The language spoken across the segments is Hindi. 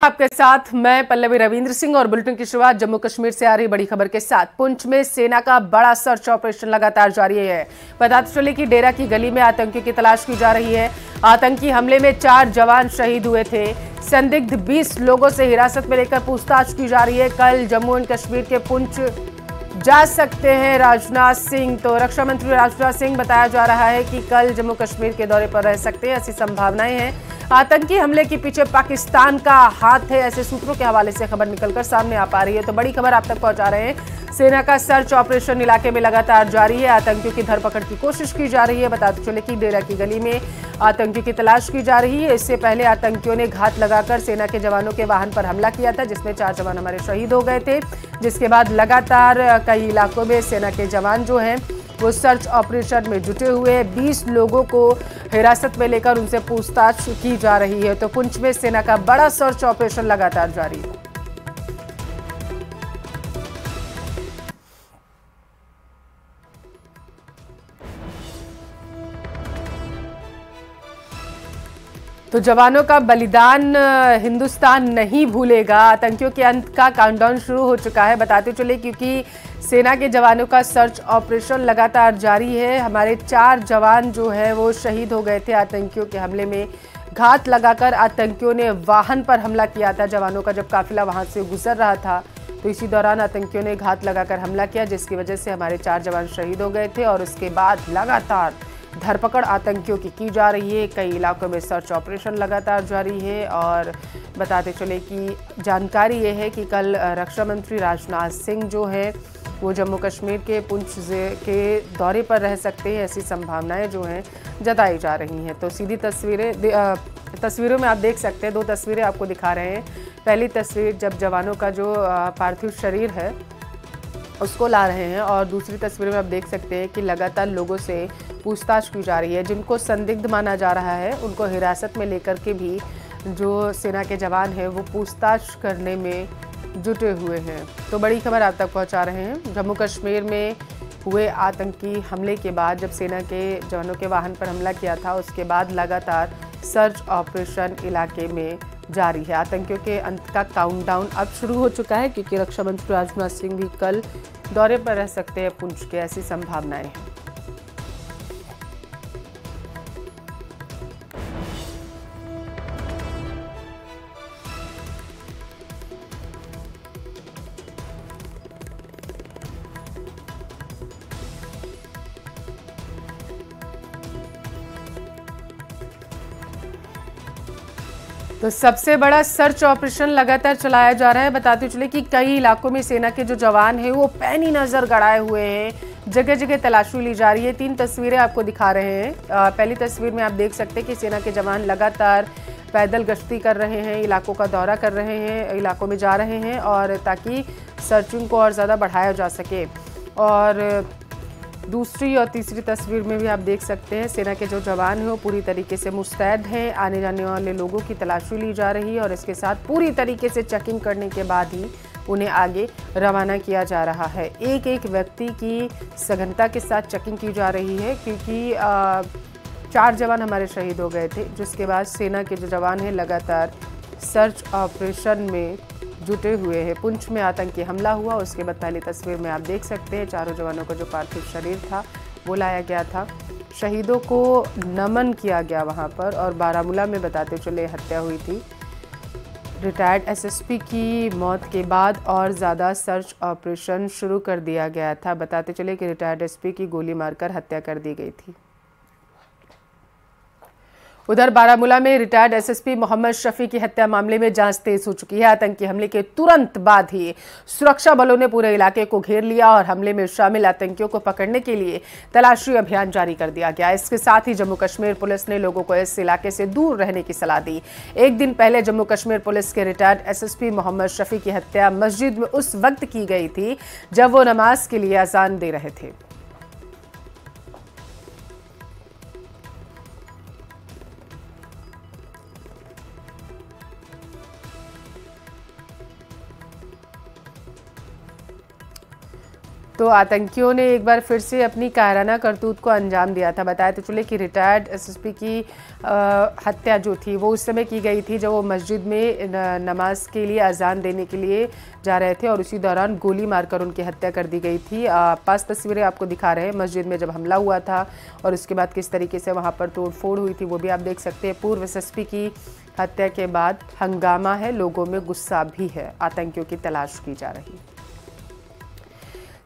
आपके साथ मैं पल्लवी रविंद्र सिंह और बुलेटिन की शुरुआत जम्मू कश्मीर से आ रही बड़ी खबर के साथ। पुंछ में सेना का बड़ा सर्च ऑपरेशन लगातार जारी है। बताते चले कि डेरा की गली में आतंकियों की तलाश की जा रही है। आतंकी हमले में 4 जवान शहीद हुए थे। संदिग्ध 20 लोगों से हिरासत में लेकर पूछताछ की जा रही है। कल जम्मू एंड कश्मीर के पुंछ जा सकते हैं राजनाथ सिंह। तो रक्षा मंत्री राजनाथ सिंह बताया जा रहा है कि कल जम्मू कश्मीर के दौरे पर रह सकते हैं, ऐसी संभावनाएं हैं। आतंकी हमले के पीछे पाकिस्तान का हाथ है, ऐसे सूत्रों के हवाले से खबर निकलकर सामने आ पा रही है। तो बड़ी खबर आप तक पहुंचा रहे हैं। सेना का सर्च ऑपरेशन इलाके में लगातार जारी है। आतंकियों की धरपकड़ की कोशिश की जा रही है। बताते चले कि डेरा की गली में आतंकियों की तलाश की जा रही है। इससे पहले आतंकियों ने घात लगाकर सेना के जवानों के वाहन पर हमला किया था, जिसमें 4 जवान हमारे शहीद हो गए थे। जिसके बाद लगातार कई इलाकों में सेना के जवान जो हैं वो सर्च ऑपरेशन में जुटे हुए हैं। 20 लोगों को हिरासत में लेकर उनसे पूछताछ की जा रही है। तो पुंछ में सेना का बड़ा सर्च ऑपरेशन लगातार जारी है। तो जवानों का बलिदान हिंदुस्तान नहीं भूलेगा। आतंकियों के अंत का काउंटडाउन शुरू हो चुका है। बताते चले क्योंकि सेना के जवानों का सर्च ऑपरेशन लगातार जारी है। हमारे 4 जवान जो है वो शहीद हो गए थे आतंकियों के हमले में। घात लगाकर आतंकियों ने वाहन पर हमला किया था। जवानों का जब काफिला वहां से गुजर रहा था तो इसी दौरान आतंकियों ने घात लगाकर हमला किया, जिसकी वजह से हमारे 4 जवान शहीद हो गए थे। और उसके बाद लगातार धरपकड़ आतंकियों की जा रही है। कई इलाकों में सर्च ऑपरेशन लगातार जारी है। और बताते चले कि जानकारी ये है कि कल रक्षा मंत्री राजनाथ सिंह जो है वो जम्मू कश्मीर के पुंछ के दौरे पर रह सकते हैं, ऐसी संभावनाएं जो हैं जताई जा रही हैं। तो सीधी तस्वीरों में आप देख सकते हैं। 2 तस्वीरें आपको दिखा रहे हैं। पहली तस्वीर जब जवानों का जो पार्थिव शरीर है उसको ला रहे हैं, और दूसरी तस्वीर में आप देख सकते हैं कि लगातार लोगों से पूछताछ की जा रही है। जिनको संदिग्ध माना जा रहा है उनको हिरासत में लेकर के भी जो सेना के जवान हैं वो पूछताछ करने में जुटे हुए हैं। तो बड़ी खबर आप तक पहुंचा रहे हैं। जम्मू कश्मीर में हुए आतंकी हमले के बाद जब सेना के जवानों के वाहन पर हमला किया था, उसके बाद लगातार सर्च ऑपरेशन इलाके में जारी है। आतंकियों के अंत का काउंटडाउन अब शुरू हो चुका है, क्योंकि रक्षा मंत्री राजनाथ सिंह भी कल दौरे पर रह सकते हैं पुंछ के, ऐसी संभावनाएं हैं। तो सबसे बड़ा सर्च ऑपरेशन लगातार चलाया जा रहा है। बताते चले कि कई इलाकों में सेना के जो जवान हैं वो पैनी नजर गड़ाए हुए हैं। जगह जगह तलाशी ली जा रही है। 3 तस्वीरें आपको दिखा रहे हैं। पहली तस्वीर में आप देख सकते हैं कि सेना के जवान लगातार पैदल गश्ती कर रहे हैं, इलाकों का दौरा कर रहे हैं, इलाकों में जा रहे हैं, और ताकि सर्चिंग को और ज़्यादा बढ़ाया जा सके। और दूसरी और तीसरी तस्वीर में भी आप देख सकते हैं सेना के जो जवान हैं वो पूरी तरीके से मुस्तैद हैं। आने जाने वाले लोगों की तलाशी ली जा रही है, और इसके साथ पूरी तरीके से चेकिंग करने के बाद ही उन्हें आगे रवाना किया जा रहा है। एक एक व्यक्ति की सघनता के साथ चेकिंग की जा रही है, क्योंकि 4 जवान हमारे शहीद हो गए थे। जिसके बाद सेना के जो जवान हैं लगातार सर्च ऑपरेशन में जुटे हुए हैं। पुंछ में आतंकी हमला हुआ, उसके बाद पहली तस्वीर में आप देख सकते हैं चारों जवानों का जो पार्थिव शरीर था वो लाया गया था। शहीदों को नमन किया गया वहां पर। और बारामूला में बताते चले हत्या हुई थी। रिटायर्ड एसएसपी की मौत के बाद और ज़्यादा सर्च ऑपरेशन शुरू कर दिया गया था। बताते चले कि रिटायर्ड एसपी की गोली मारकर हत्या कर दी गई थी। उधर बारामूला में रिटायर्ड एसएसपी मोहम्मद शफी की हत्या मामले में जांच तेज हो चुकी है। आतंकी हमले के तुरंत बाद ही सुरक्षा बलों ने पूरे इलाके को घेर लिया और हमले में शामिल आतंकियों को पकड़ने के लिए तलाशी अभियान जारी कर दिया गया। इसके साथ ही जम्मू कश्मीर पुलिस ने लोगों को इस इलाके से दूर रहने की सलाह दी। एक दिन पहले जम्मू कश्मीर पुलिस के रिटायर्ड एसएसपी मोहम्मद शफी की हत्या मस्जिद में उस वक्त की गई थी जब वो नमाज के लिए अजान दे रहे थे। तो आतंकियों ने एक बार फिर से अपनी कायराना करतूत को अंजाम दिया था। बताया तो चले कि रिटायर्ड एसएसपी की हत्या जो थी वो उस समय की गई थी जब वो मस्जिद में नमाज के लिए अजान देने के लिए जा रहे थे और उसी दौरान गोली मारकर उनकी हत्या कर दी गई थी। पास तस्वीरें आपको दिखा रहे हैं मस्जिद में जब हमला हुआ था और उसके बाद किस तरीके से वहाँ पर तोड़फोड़ हुई थी वो भी आप देख सकते हैं। पूर्व एसएसपी की हत्या के बाद हंगामा है, लोगों में गुस्सा भी है, आतंकियों की तलाश की जा रही है।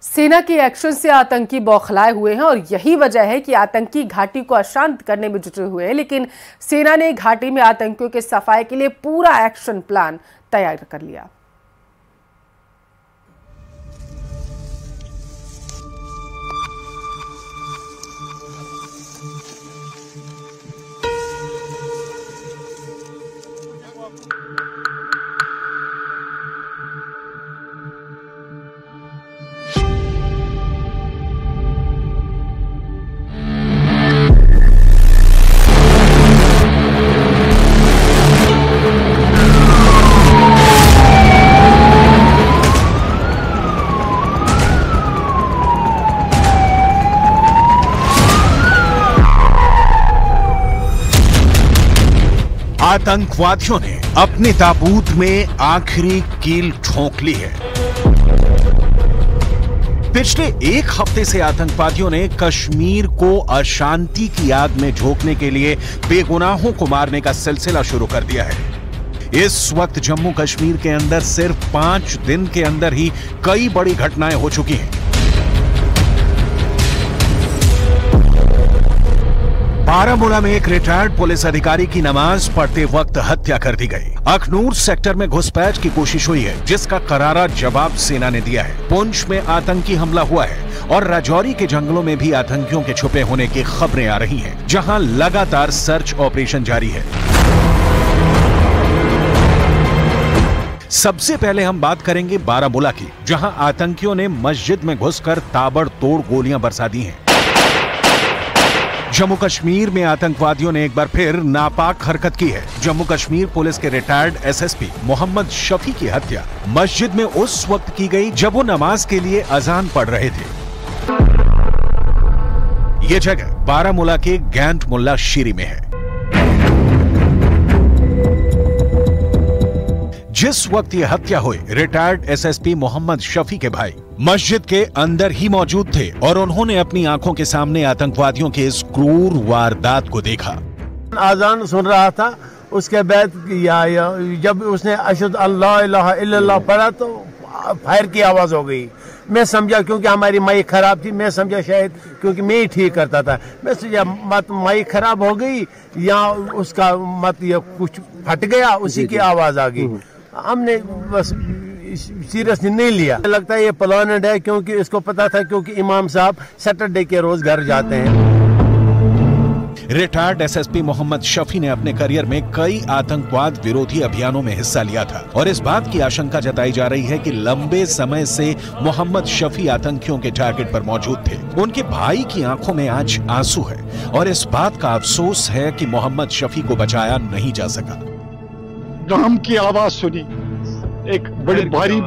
सेना के एक्शन से आतंकी बौखलाए हुए हैं और यही वजह है कि आतंकी घाटी को अशांत करने में जुटे हुए हैं। लेकिन सेना ने घाटी में आतंकियों के सफाई के लिए पूरा एक्शन प्लान तैयार कर लिया। आतंकवादियों ने अपने ताबूत में आखिरी कील ठोंक ली है। पिछले एक हफ्ते से आतंकवादियों ने कश्मीर को अशांति की आग में झोंकने के लिए बेगुनाहों को मारने का सिलसिला शुरू कर दिया है। इस वक्त जम्मू कश्मीर के अंदर सिर्फ 5 दिन के अंदर ही कई बड़ी घटनाएं हो चुकी हैं। बारामूला में एक रिटायर्ड पुलिस अधिकारी की नमाज पढ़ते वक्त हत्या कर दी गई। अखनूर सेक्टर में घुसपैठ की कोशिश हुई है जिसका करारा जवाब सेना ने दिया है। पुंछ में आतंकी हमला हुआ है और राजौरी के जंगलों में भी आतंकियों के छुपे होने की खबरें आ रही हैं, जहां लगातार सर्च ऑपरेशन जारी है। सबसे पहले हम बात करेंगे बारामूला की, जहां आतंकियों ने मस्जिद में घुसकर ताबड़तोड़ गोलियां बरसा दी हैं। जम्मू कश्मीर में आतंकवादियों ने एक बार फिर नापाक हरकत की है। जम्मू कश्मीर पुलिस के रिटायर्ड एसएसपी मोहम्मद शफी की हत्या मस्जिद में उस वक्त की गई जब वो नमाज के लिए अजान पढ़ रहे थे। ये जगह बारामूला के गैंट मुल्ला शीरी में है। जिस वक्त ये हत्या हुई, रिटायर्ड एसएसपी मोहम्मद शफी के भाई मस्जिद के अंदर ही मौजूद थे और उन्होंने अपनी आंखों के सामने आतंकवादियों के इस क्रूर वारदात को देखा। आजान सुन रहा था, उसके बाद जब उसने अशहदु अल्ला इलाहा इल्लल्लाह पढ़ा तो फायर की आवाज हो गई। मैं समझा, क्योंकि हमारी माइक खराब थी, मैं समझा शायद क्योंकि मैं ही ठीक करता था, मैं समझा मत माइक खराब हो गई या उसका मत ये कुछ फट गया, उसी की आवाज आ गई। हमने बस सीरियसली नहीं लिया। लगता है ये प्लानेड है, क्योंकि इसको पता था, क्योंकि इमाम साहब सैटरडे के रोज घर जाते हैं। रिटायर्ड एसएसपी मोहम्मद शफी ने अपने करियर में कई आतंकवाद विरोधी अभियानों में हिस्सा लिया था और इस बात की आशंका जताई जा रही है कि लंबे समय से मोहम्मद शफी आतंकियों के टारगेट पर मौजूद थे। उनके भाई की आंखों में आज आंसू है और इस बात का अफसोस है कि मोहम्मद शफी को बचाया नहीं जा सका। ड्रम की आवाज सुनी, एक बड़ी भारी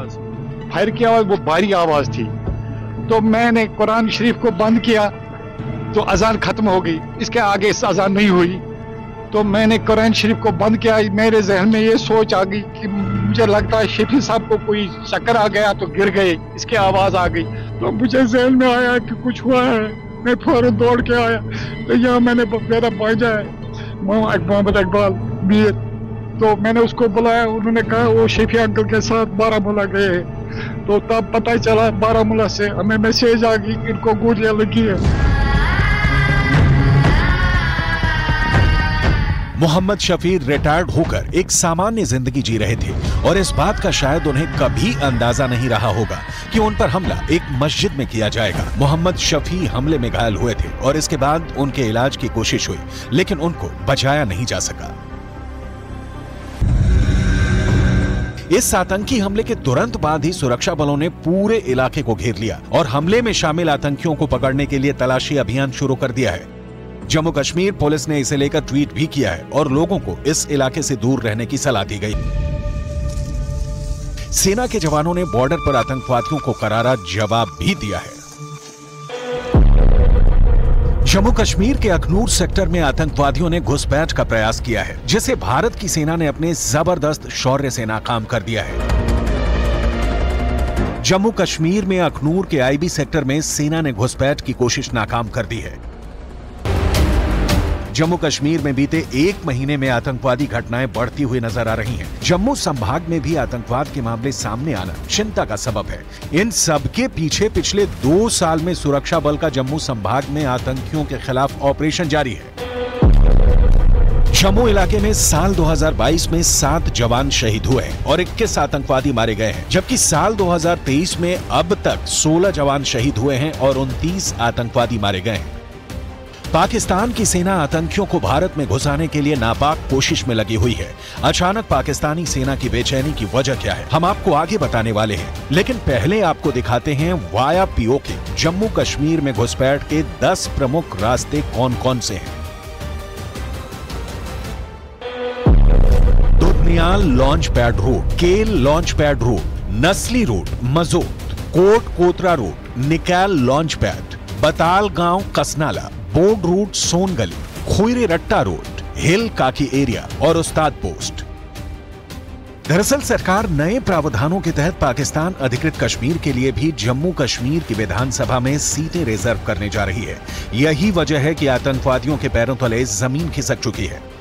फायर की आवाज, वो भारी आवाज थी। तो मैंने कुरान शरीफ को बंद किया तो अजान खत्म हो गई, इसके आगे अजान नहीं हुई। तो मैंने कुरान शरीफ को बंद किया। मेरे जहन में ये सोच आ गई कि मुझे लगता है शफी साहब को कोई चक्कर आ गया तो गिर गए, इसकी आवाज आ गई। तो मुझे जहन में आया कि कुछ हुआ है। मैं फौरन दौड़ के आया तो यहाँ मैंने मेरा भांजा है मोहम्मद इकबाल मीर, तो मैंने उसको बुलाया। उन्होंने कहा वो शफी अंकल के साथ बारामूला गए हैं। तो तब पता चला बारामूला से हमें मैसेज आ गई कि इनको गोलियां लगी है। मोहम्मद शफी रिटायर्ड होकर एक सामान्य जिंदगी जी रहे थे और इस बात का शायद उन्हें कभी अंदाजा नहीं रहा होगा कि उन पर हमला एक मस्जिद में किया जाएगा। मोहम्मद शफी हमले में घायल हुए थे और इसके बाद उनके इलाज की कोशिश हुई, लेकिन उनको बचाया नहीं जा सका। इस आतंकी हमले के तुरंत बाद ही सुरक्षा बलों ने पूरे इलाके को घेर लिया और हमले में शामिल आतंकियों को पकड़ने के लिए तलाशी अभियान शुरू कर दिया है। जम्मू कश्मीर पुलिस ने इसे लेकर ट्वीट भी किया है और लोगों को इस इलाके से दूर रहने की सलाह दी गई। सेना के जवानों ने बॉर्डर पर आतंकवादियों को करारा जवाब भी दिया है। जम्मू कश्मीर के अखनूर सेक्टर में आतंकवादियों ने घुसपैठ का प्रयास किया है, जिसे भारत की सेना ने अपने जबरदस्त शौर्य से नाकाम कर दिया है। जम्मू कश्मीर में अखनूर के आईबी सेक्टर में सेना ने घुसपैठ की कोशिश नाकाम कर दी है। जम्मू कश्मीर में बीते 1 महीने में आतंकवादी घटनाएं बढ़ती हुई नजर आ रही हैं। जम्मू संभाग में भी आतंकवाद के मामले सामने आना चिंता का सबब है। इन सब के पीछे पिछले 2 साल में सुरक्षा बल का जम्मू संभाग में आतंकियों के खिलाफ ऑपरेशन जारी है। जम्मू इलाके में साल 2022 में 7 जवान शहीद हुए हैं और 21 आतंकवादी मारे गए हैं, जबकि साल 2023 में अब तक 16 जवान शहीद हुए हैं और 29 आतंकवादी मारे गए हैं। पाकिस्तान की सेना आतंकियों को भारत में घुसाने के लिए नापाक कोशिश में लगी हुई है। अचानक पाकिस्तानी सेना की बेचैनी की वजह क्या है, हम आपको आगे बताने वाले हैं, लेकिन पहले आपको दिखाते हैं वाया पीओके जम्मू कश्मीर में घुसपैठ के 10 प्रमुख रास्ते कौन-कौन से हैं। दुधनियाल लॉन्च पैड रोड, केल लॉन्च पैड रोड, नस्ली रोड, मजोत, कोट कोतरा रोड, निकाल लॉन्च पैड, बताल गांव कसनाला, बोर्ड रूट सोनगली, खुईरे रट्टा रोड, हिल काकी एरिया और उस्ताद पोस्ट। दरअसल सरकार नए प्रावधानों के तहत पाकिस्तान अधिकृत कश्मीर के लिए भी जम्मू कश्मीर की विधानसभा में सीटें रिजर्व करने जा रही है। यही वजह है कि आतंकवादियों के पैरों तले जमीन खिसक चुकी है।